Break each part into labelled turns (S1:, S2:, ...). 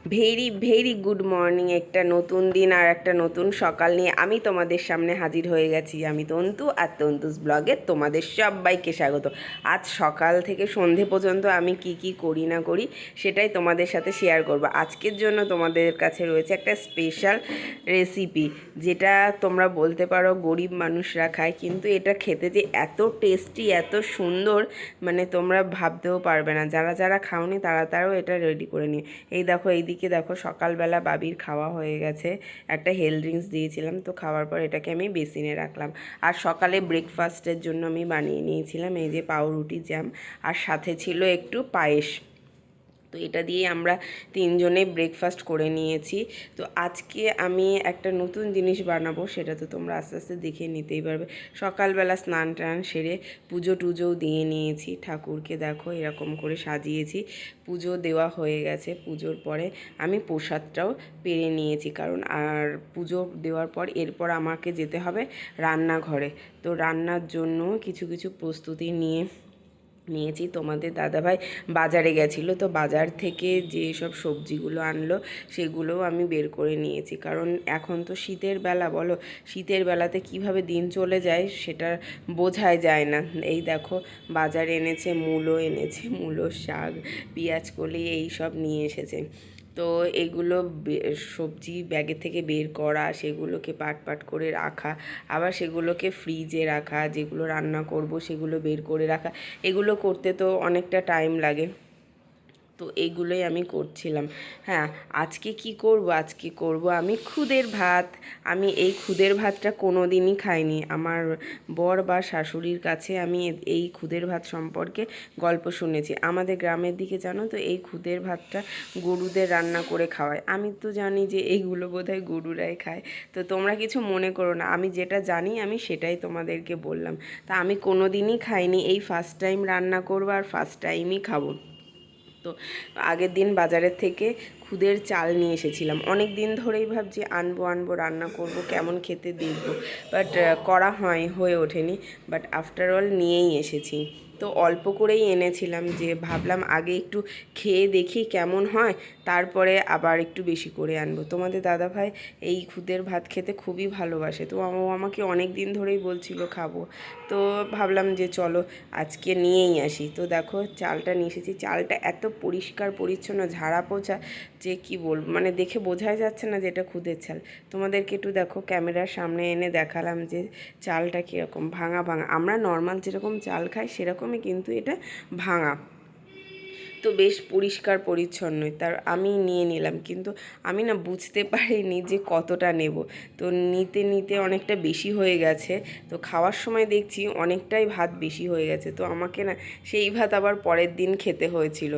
S1: Very very good morning. একটা নতুন দিন আর একটা নতুন সকাল নিয়ে আমি তোমাদের সামনে হাজির হয়ে গেছি। আমি তন্তু, আর তন্তুস ব্লগে তোমাদের সবাইকে স্বাগত। আজ সকাল থেকে সন্ধে পর্যন্ত আমি কি কি করি না করি সেটাই তোমাদের সাথে শেয়ার করব। আজকের জন্য তোমাদের কাছে রয়েছে একটা স্পেশাল রেসিপি, যেটা তোমরা বলতে পারো গরিব মানুষরা খায়, কিন্তু এটা খেতে যে এত টেস্টি, এত সুন্দর, মানে তোমরা ভাবতেও পারবে না। যারা যারা খাওনি তারাও এটা রেডি করে নিয়ে। এই দেখো, এইদিকে দেখো, সকালবেলা বাবির খাওয়া হয়ে গেছে। একটা হেলথ ড্রিঙ্কস দিয়েছিলাম, তো খাওয়ার পর এটাকে আমি বেসিনে রাখলাম। আর সকালে ব্রেকফাস্টের জন্য আমি বানিয়ে নিয়েছিলাম এই যে পাউরুটি জ্যাম, আর সাথে ছিল একটু পায়েস। তো এটা দিয়ে আমরা তিনজনে ব্রেকফাস্ট করে নিয়েছি। তো আজকে আমি একটা নতুন জিনিস বানাবো, সেটা তো তোমরা আস্তে আস্তে দেখে নিতেই পারবে। সকালবেলা স্নান টান সেরে পুজো টুজোও দিয়ে নিয়েছি। ঠাকুরকে দেখো এরকম করে সাজিয়েছি। পুজো দেওয়া হয়ে গেছে। পুজোর পরে আমি প্রসাদটাও পেরে নিয়েছি, কারণ আর পুজো দেওয়ার পর এরপর আমাকে যেতে হবে রান্নাঘরে। তো রান্নার জন্য কিছু কিছু প্রস্তুতি নিয়েছি। তোমাদের দাদাভাই বাজারে গেছিলো, তো বাজার থেকে যে সব সবজিগুলো আনলো সেগুলোও আমি বের করে নিয়েছি, কারণ এখন তো শীতের বেলা, বলো শীতের বেলাতে কিভাবে দিন চলে যায় সেটা বোঝাই যায় না। এই দেখো, বাজারে এনেছে মূলো, শাক, পেঁয়াজ কলি এই সব নিয়ে এসেছে। তো এগুলো সবজি ব্যাগের থেকে বের করা, সেগুলোকে পাট পাট করে রাখা, আবার সেগুলোকে ফ্রিজে রাখা, যেগুলো রান্না করব সেগুলো বের করে রাখা, এগুলো করতে তো অনেকটা টাইম লাগে। তো এইগুলোই আমি করছিলাম। হ্যাঁ, আজকে কি করব, আজকে করব আমি খুদের ভাত। আমি এই খুদের ভাতটা কোনো দিনই খাইনি। আমার বর বা শাশুড়ির কাছে আমি এই খুদের ভাত সম্পর্কে গল্প শুনেছি। আমাদের গ্রামের দিকে জানো তো এই খুদের ভাতটা গরুদের রান্না করে খাওয়ায়। আমি তো জানি যে এইগুলো বোধহয় গরুরাই খায়। তো তোমরা কিছু মনে করো না, আমি যেটা জানি আমি সেটাই তোমাদেরকে বললাম। তা আমি কোনো দিনই খাইনি, এই ফার্স্ট টাইম রান্না করবো আর ফার্স্ট টাইমই খাবো। তো আগের দিন বাজারের থেকে খুদের চাল নিয়ে এসেছিলাম। অনেক দিন ধরেই ভাবছি আনবো রান্না করব, কেমন খেতে দেখবো, বাট করা হয়ে ওঠেনি। বাট আফটার অল নিয়েই এসেছি। তো অল্প করেই এনেছিলাম, যে ভাবলাম আগে একটু খেয়ে দেখি কেমন হয়, তারপরে আবার একটু বেশি করে আনবো। তোমাদের দাদাভাই এই খুদের ভাত খেতে খুবই ভালোবাসে, তো ও আমাকে অনেক দিন ধরেই বলছিল খাবো। তো ভাবলাম যে চলো আজকে নিয়েই আসি। তো দেখো চালটা নিয়ে এসেছি। চালটা এত পরিষ্কার পরিচ্ছন্ন, ঝাড়া পোছা, যে কি বলবো, মানে দেখে বোঝাই যাচ্ছে না যে এটা খুদের চাল। তোমাদেরকে একটু দেখো ক্যামেরার সামনে এনে দেখালাম যে চালটা কীরকম ভাঙা ভাঙা। আমরা নর্মাল যেরকম চাল খাই সেরকমই, কিন্তু এটা ভাঙা। তো বেশ পরিষ্কার পরিচ্ছন্নই। তার আমি নিয়ে নিলাম, কিন্তু আমি না বুঝতে পারিনি যে কতটা নেব। তো নিতে নিতে অনেকটা বেশি হয়ে গেছে। তো খাওয়ার সময় দেখছি অনেকটাই ভাত বেশি হয়ে গেছে। তো আমাকে না সেই ভাত আবার পরের দিন খেতে হয়েছিল।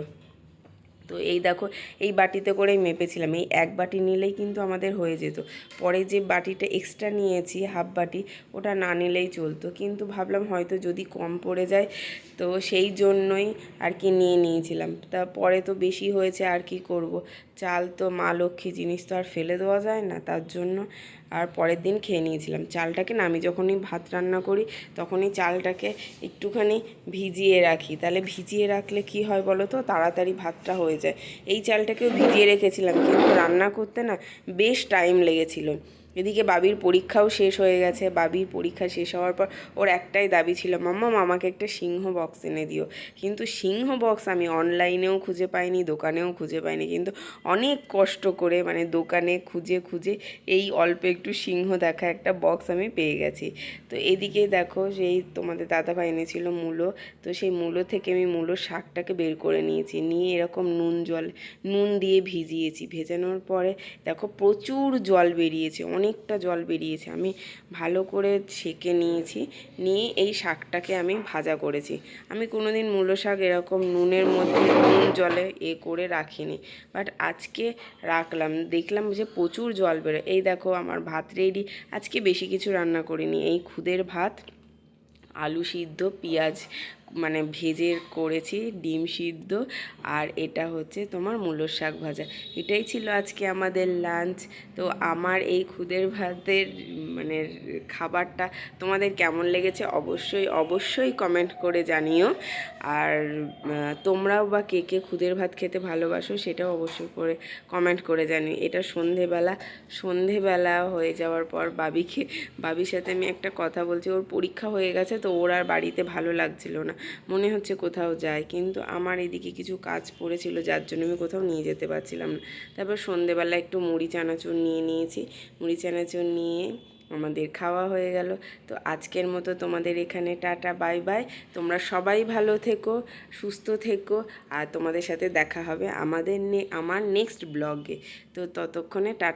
S1: তো এই দেখো, এই বাটিতে করেই মেপেছিলাম। এই এক বাটি নিলেই কিন্তু আমাদের হয়ে যেত। পরে যে বাটিটা এক্সট্রা নিয়েছি, হাফ বাটি, ওটা না নিলেই চলতো, কিন্তু ভাবলাম হয়তো যদি কম পড়ে যায়, তো সেই জন্যই আর কি নিয়ে নিয়েছিলাম। তা পরে তো বেশি হয়েছে, আর কি করব, চাল তো মা লক্ষ্মী জিনিস, তো আর ফেলে দেওয়া যায় না, তার জন্য আর পরের দিন খেয়ে নিয়েছিলাম। চালটাকে না আমি যখনই ভাত রান্না করি তখনই চালটাকে একটুখানি ভিজিয়ে রাখি। তাহলে ভিজিয়ে রাখলে কি হয় বলো তো, তাড়াতাড়ি ভাতটা হয়ে যায়। এই চালটাকেও ভিজিয়ে রেখেছিলাম, কিন্তু রান্না করতে না বেশ টাইম লেগেছিল। এদিকে বাবির পরীক্ষাও শেষ হয়ে গেছে। বাবির পরীক্ষা শেষ হওয়ার পর ওর একটাই দাবি ছিল, মাম্মা আমাকে একটা সিংহ বক্স এনে দিও। কিন্তু সিংহ বক্স আমি অনলাইনেও খুঁজে পাইনি, দোকানেও খুঁজে পাইনি, কিন্তু অনেক কষ্ট করে মানে দোকানে খুঁজে খুঁজে এই অল্প একটু সিংহ দেখা একটা বক্স আমি পেয়ে গেছি। তো এদিকে দেখো, সেই তোমাদের দাদাভাই এনেছিল মূলো। তো সেই মূলো থেকে আমি মূলো শাকটাকে বের করে নিয়েছি, নিয়ে এরকম নুন দিয়ে ভিজিয়েছি। ভেজানোর পরে দেখো প্রচুর জল বেরিয়েছে, অনেকটা জল বেরিয়েছে। আমি ভালো করে ছেঁকে নিয়েছি, নিয়ে এই শাকটাকে আমি ভাজা করেছি। আমি কোনোদিন মূলো শাক এরকম নুনের মধ্যে নুন জলে করে রাখিনি, বাট আজকে রাখলাম, দেখলাম যে প্রচুর জল বেরোয়। এই দেখো আমার ভাত রেডি। আজকে বেশি কিছু রান্না করিনি, এই খুদের ভাত, আলু সিদ্ধ, পেঁয়াজ মানে ভেজে করেছি ডিম সিদ্ধ, আর এটা হচ্ছে তোমার মূলোর শাক ভাজা। এটাই ছিল আজকে আমাদের লাঞ্চ। তো আমার এই খুদের ভাতের মানে খাবারটা তোমাদের কেমন লেগেছে অবশ্যই অবশ্যই কমেন্ট করে জানিও। আর তোমরাও বা কে কে খুদের ভাত খেতে ভালোবাসো সেটাও অবশ্যই করে কমেন্ট করে জানিও। এটা সন্ধেবেলা হয়ে যাওয়ার পর বাবির সাথে আমি একটা কথা বলছি। ওর পরীক্ষা হয়ে গেছে, তো ওর আর বাড়িতে ভালো লাগছিল না, মনে হচ্ছে কোথাও যায়, কিন্তু আমার এদিকে কিছু কাজ পড়েছিল যার জন্য আমি কোথাও নিয়ে যেতে পারছিলাম না। তারপর সন্ধেবেলা একটু মুড়ি চানাচুর নিয়ে নিয়েছি, মুড়ি চানাচুর নিয়ে আমাদের খাওয়া হয়ে গেল। তো আজকের মতো তোমাদের এখানে টাটা, বাই বাই। তোমরা সবাই ভালো থেকো, সুস্থ থেকো, আর তোমাদের সাথে দেখা হবে আমার নেক্সট ব্লগে। তো ততক্ষণে টাটা।